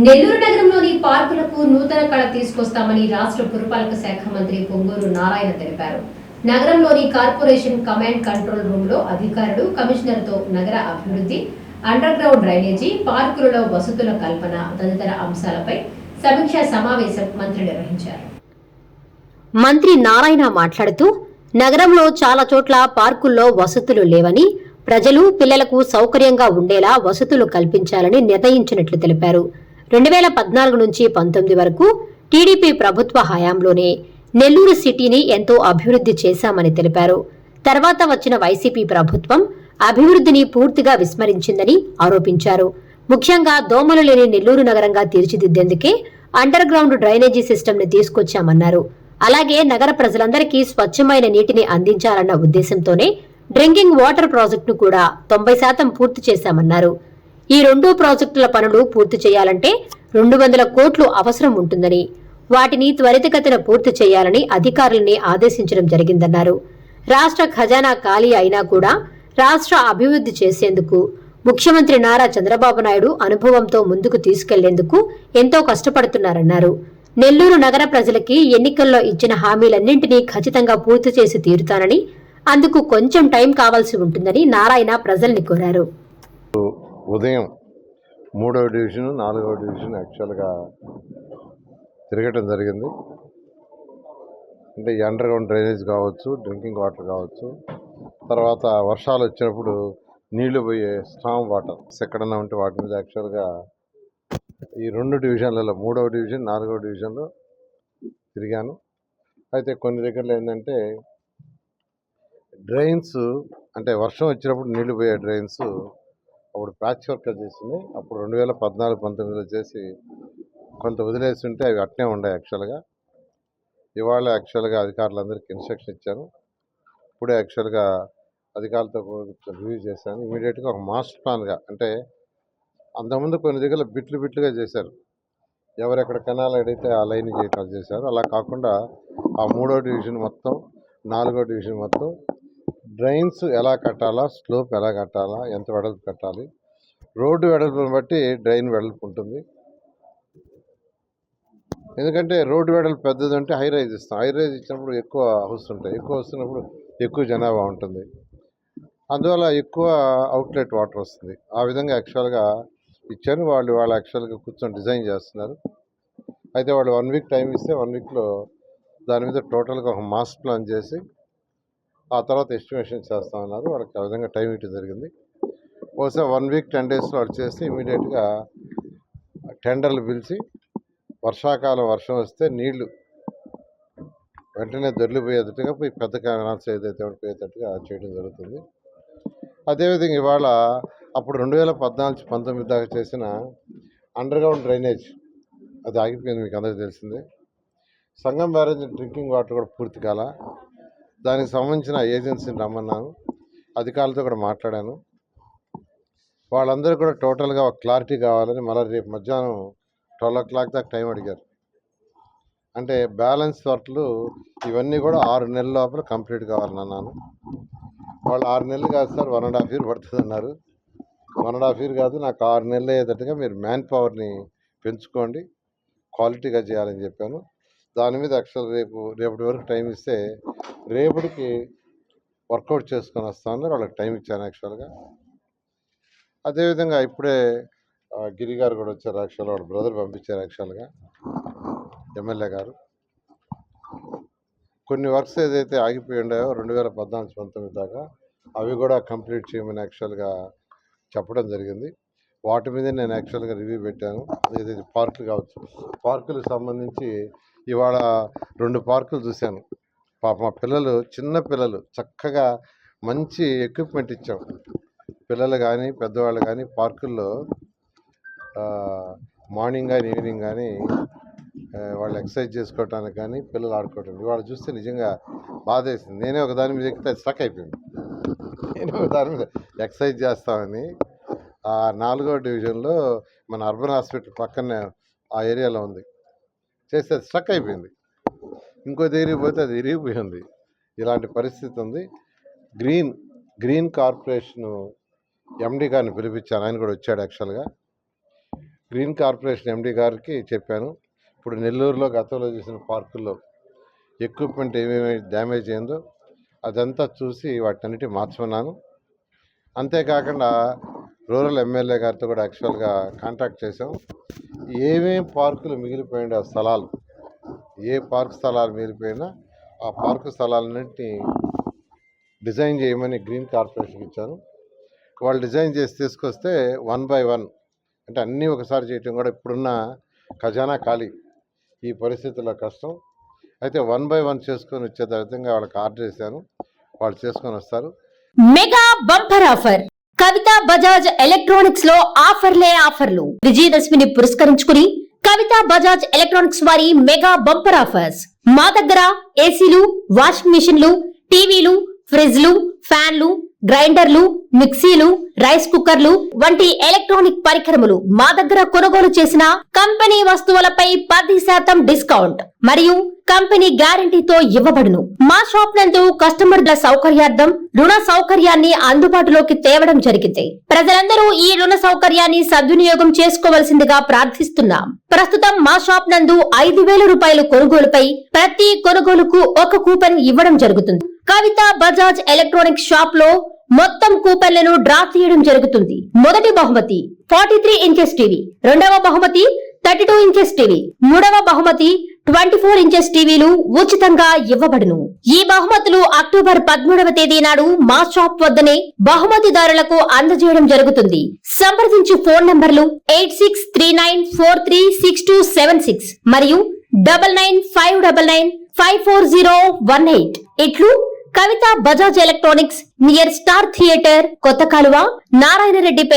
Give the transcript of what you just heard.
నెల్లూరు నగరంలోని పార్కులకు నూతన కళ తీసుకొస్తామని రాష్ట్ర పురపాలక శాఖ మంత్రి పొంగూరు నారాయణ తెలిపారు. నగరంలోని కార్పొరేషన్ కమాండ్ కంట్రోల్ రూమ్ లో అధికారులు కమిషనర్తో నగర అభివృద్ధి, అండర్ గ్రౌండ్ డ్రైనేజీ, పార్కులలో వసతుల కల్పన తదితర అంశాలపై సమీక్షా సమావేశం మంత్రి నిర్వహించారు. మంత్రి నారాయణ మాట్లాడుతూ, నగరంలో చాలా చోట్ల పార్కుల్లో వసతులు లేవని, ప్రజలు పిల్లలకు సౌకర్యంగా ఉండేలా వసతులు కల్పించాలని నిర్ణయించినట్లు తెలిపారు. 2014 నుంచి 19 వరకు టీడీపీ ప్రభుత్వ హయాంలోనే నెల్లూరు సిటీని ఎంతో అభివృద్ధి చేశామని తెలిపారు. తర్వాత వచ్చిన వైసీపీ ప్రభుత్వం అభివృద్ధిని పూర్తిగా విస్మరించిందని ఆరోపించారు. ముఖ్యంగా దోమలు లేని నెల్లూరు నగరంగా తీర్చిదిద్దేందుకే అండర్ గ్రౌండ్ డ్రైనేజీ సిస్టమ్ ని తీసుకొచ్చామన్నారు. అలాగే నగర ప్రజలందరికీ స్వచ్ఛమైన నీటిని అందించాలన్న ఉద్దేశంతోనే డ్రింకింగ్ వాటర్ ప్రాజెక్టును కూడా 90% పూర్తి చేశామన్నారు. ఈ 2 ప్రాజెక్టుల పనులు పూర్తి చేయాలంటే 200 కోట్లు అవసరం ఉంటుందని, వాటిని త్వరితగతిన పూర్తి చేయాలని అధికారులని ఆదేశించడం జరిగిందన్నారు. రాష్ట్ర ఖజానా ఖాళీ అయినా కూడా రాష్ట్ర అభివృద్ధి చేసేందుకు ముఖ్యమంత్రి నారా చంద్రబాబు నాయుడు అనుభవంతో ముందుకు తీసుకెళ్లేందుకు ఎంతో కష్టపడుతున్నారన్నారు. నెల్లూరు నగర ప్రజలకి ఎన్నికల్లో ఇచ్చిన హామీలన్నింటినీ ఖచ్చితంగా పూర్తి చేసి తీరుతానని, అందుకు కొంచెం టైం కావాల్సి ఉంటుందని నారాయణ ప్రజల్ని కోరారు. ఉదయం 3వ డివిజన్ 4వ డివిజన్ యాక్చువల్గా తిరగటం జరిగింది. అంటే ఈ అండర్ గ్రౌండ్ డ్రైనేజ్ కావచ్చు, డ్రింకింగ్ వాటర్ కావచ్చు, తర్వాత వర్షాలు వచ్చినప్పుడు నీళ్లు పోయే స్టామ్ వాటర్ ఎక్కడన్నా ఉంటే వాటి మీద యాక్చువల్గా ఈ 2 డివిజన్లలో 3వ డివిజన్ 4వ డివిజన్లో తిరిగాను. అయితే కొన్ని దగ్గరలో ఏంటంటే డ్రైన్స్, అంటే వర్షం వచ్చినప్పుడు నీళ్లు పోయే డ్రైన్స్ అప్పుడు ప్యాచ్ వర్క్ చేసింది. అప్పుడు 2014-19లో చేసి కొంత వదిలేసి ఉంటే అవి అట్నే ఉన్నాయి. యాక్చువల్గా ఇవాళ యాక్చువల్గా అధికారులందరికీ ఇన్స్ట్రక్షన్ ఇచ్చాను. ఇప్పుడే యాక్చువల్గా అధికారులతో రివ్యూ చేశాను. ఇమీడియట్గా ఒక మాస్టర్ ప్లాన్గా, అంటే అంతకుముందు కొన్ని దగ్గర బిట్లుగా చేశారు. ఎవరెక్కడ కెనాల్ అడిగితే ఆ లైన్ చేయటం చేశారు. అలా కాకుండా ఆ 3వ డివిజన్ మొత్తం 4వ డివిజన్ మొత్తం డ్రైన్స్ ఎలా కట్టాలా, స్లోప్ ఎలా కట్టాలా, ఎంత వెడల్పు కట్టాలి, రోడ్డు వెడల్పుని బట్టి డ్రైన్ వెడల్పు ఉంటుంది. ఎందుకంటే రోడ్డు వెడల్పు పెద్దది అంటే హై రైజ్ ఇస్తాం. హై రైజ్ ఇచ్చినప్పుడు ఎక్కువ హౌస్ ఉంటాయి. ఎక్కువ వస్తున్నప్పుడు ఎక్కువ జనాభా ఉంటుంది. అందువల్ల ఎక్కువ అవుట్లెట్ వాటర్ వస్తుంది. ఆ విధంగా యాక్చువల్గా ఇచ్చాను. వాళ్ళు యాక్చువల్గా కూర్చొని డిజైన్ చేస్తున్నారు. అయితే వాళ్ళు 1 వీక్ టైం ఇస్తే 1 వీక్లో దాని మీద టోటల్గా ఒక మాస్టర్ ప్లాన్ చేసి ఆ తర్వాత ఎస్టిమేషన్ చేస్తామన్నారు. వాళ్ళకి ఆ విధంగా టైం ఇవ్వడం జరిగింది. బహుశా 1 వీక్ 10 డేస్లో వాళ్ళు చేసి ఇమీడియట్గా టెండర్లు పిలిచి వర్షాకాలం వర్షం వస్తే నీళ్లు వెంటనే దొరికిపోయేటట్టుగా పోయి పెద్ద కెనాల్స్ ఏదైతే పోయేటట్టుగా చేయడం జరుగుతుంది. అదేవిధంగా ఇవాళ అప్పుడు 2014-19 దాకా చేసిన అండర్ గ్రౌండ్ డ్రైనేజ్ అది ఆగిపోయింది, మీకు అందరికీ తెలిసిందే. సంగం బ్యారేజ్ డ్రింకింగ్ వాటర్ కూడా పూర్తి కాల. దానికి సంబంధించిన ఏజెన్సీని రమ్మన్నాను, అధికారులతో కూడా మాట్లాడాను. వాళ్ళందరూ కూడా టోటల్గా ఒక క్లారిటీ కావాలని మళ్ళీ రేపు మధ్యాహ్నం 12 o'clock దాకా టైం అడిగారు. అంటే బ్యాలెన్స్ వర్క్లు ఇవన్నీ కూడా 6 నెలల లోపల కంప్లీట్ కావాలని అన్నాను. వాళ్ళు 6 నెలలు కాదు సార్, 1.5 year పడుతుంది అన్నారు. 1.5 year కాదు, నాకు 6 నెలలు అయ్యేటట్టుగా మీరు మ్యాన్ పవర్ని పెంచుకోండి, క్వాలిటీగా చేయాలని చెప్పాను. దాని మీద యాక్చువల్ రేపటి వరకు టైం ఇస్తే రేపటికి వర్కౌట్ చేసుకొని వస్తామన్నారు. వాళ్ళకి టైం ఇచ్చాను యాక్చువల్గా. అదేవిధంగా ఇప్పుడే గిరి గారు కూడా వచ్చారు. యాక్చువల్గా వాళ్ళ బ్రదర్ పంపించారు. యాక్చువల్గా ఎమ్మెల్యే గారు కొన్ని వర్క్స్ ఏదైతే ఆగిపోయి ఉన్నాయో 2014-19 దాకా అవి కూడా కంప్లీట్ చేయమని యాక్చువల్గా చెప్పడం జరిగింది. వాటి మీద నేను యాక్చువల్గా రివ్యూ పెట్టాను. ఏదైతే పార్కులు కావచ్చు, పార్కులకు సంబంధించి ఇవాళ 2 పార్కులు చూశాను. పాప మా పిల్లలు, చిన్న పిల్లలు చక్కగా మంచి ఎక్విప్మెంట్ ఇచ్చాం. పిల్లలు కానీ పెద్దవాళ్ళు కానీ పార్కుల్లో మార్నింగ్ కానీ ఈవినింగ్ కానీ వాళ్ళు ఎక్సర్సైజ్ చేసుకోవటానికి కానీ పిల్లలు ఆడుకోవటానికి ఇవాళ చూస్తే నిజంగా బాధేసింది. నేనే ఒక దాని మీద ఎక్కితే స్ట్రక్ అయిపోయింది. నేను ఒక దాని మీద ఎక్సర్సైజ్ చేస్తామని ఆ 4వ డివిజన్లో మన అర్బన్ హాస్పిటల్ పక్కనే ఆ ఏరియాలో ఉంది, చేస్తే స్ట్రక్ అయిపోయింది. ఇంకో దగ్గరికి పోతే అది ఇరిగిపోయింది. ఇలాంటి పరిస్థితి ఉంది. గ్రీన్ కార్పొరేషన్ ఎండి గారిని పిలిపించాను, ఆయన కూడా వచ్చాడు. యాక్చువల్గా గ్రీన్ కార్పొరేషన్ ఎండి గారికి చెప్పాను. ఇప్పుడు నెల్లూరులో గతంలో చేసిన పార్కుల్లో ఎక్విప్మెంట్ ఏమేమి డ్యామేజ్ అయిందో అదంతా చూసి వాటన్నిటి మార్చమన్నాను. అంతేకాకుండా రూరల్ ఎమ్మెల్యే గారితో కూడా యాక్చువల్గా కాంటాక్ట్ చేసాం. ఏమేం పార్కులు మిగిలిపోయిన స్థలాలు, ఏ పార్క్ స్థలాలు మిగిలిపోయినా ఆ పార్కు స్థలాలన్నింటినీ డిజైన్ చేయమని గ్రీన్ కార్పొరేషన్కి ఇచ్చాను. వాళ్ళు డిజైన్ చేసి తీసుకొస్తే 1 by 1 అంటే అన్నీ ఒకసారి చేయటం కూడా ఇప్పుడున్న ఖజానా ఖాళీ, ఈ పరిస్థితుల్లో కష్టం. అయితే 1 by 1 చేసుకొని వచ్చే విధంగా వాళ్ళకి ఆర్డర్ చేశాను. వాళ్ళు చేసుకొని వస్తారు. మెగా బంపర్ ఆఫర్ కవిత బజాజ్ ఎలక్ట్రానిక్స్ లో ఆఫర్లు. విజయదశమిని పురస్కరించుకుని కవిత బజాజ్ ఎలక్ట్రానిక్స్ వారి మెగా బంపర్ ఆఫర్స్. మా దగ్గర ఏసీలు, వాషింగ్ మిషన్లు, టీవీలు, ఫ్రిడ్జ్లు, ఫ్యాన్లు, గ్రైండర్లు, మిక్సీలు, రైస్ కుక్కర్లు వంటి ఎలక్ట్రానిక్ పరికరములు మా దగ్గర కొనుగోలు చేసిన కంపెనీ వస్తువులపై 10% డిస్కౌంట్ మరియు కంపెనీ గ్యారంటీతో ఇవ్వబడును. మా షాప్ నందు కస్టమర్ల సౌకర్యార్థం రుణ సౌకర్యాన్ని అందుబాటులోకి తేవడం జరిగింది. ప్రజలందరూ ఈ రుణ సౌకర్యాన్ని సద్వినియోగం చేసుకోవలసిందిగా ప్రార్థిస్తున్నాం. ప్రస్తుతం మా షాప్ నందు 5,000 రూపాయల కొనుగోలుపై ప్రతి కొనుగోలుకు ఒక కూపన్ ఇవ్వడం జరుగుతుంది. కవిత బజాజ్ ఎలక్ట్రానిక్ షాప్ లో మొత్తం కూపన్లను డ్రా తీయడం జరుగుతుంది. మొదటి బహుమతి 43 ఇంచెస్ టీవీ, రెండవ బహుమతి 32 ఇంచెస్ టీవీ, మూడవ బహుమతి 24 ఇంచెస్ టీవీలు ఉచితంగా ఇవ్వబడును. ఈ బహుమతులు అక్టోబర్ 13వ తేదీ నాడు మా షాప్ వద్దనే బహుమతిదారులకు అందజేయడం జరుగుతుంది. సంప్రదించు ఫోన్ నంబర్లు 8639436276 మరియు 9959954018. ఇట్లు Kavitha Bajaj electronics near star theatre, కొత్త కాలువ, నారాయణ రెడ్డిపేట.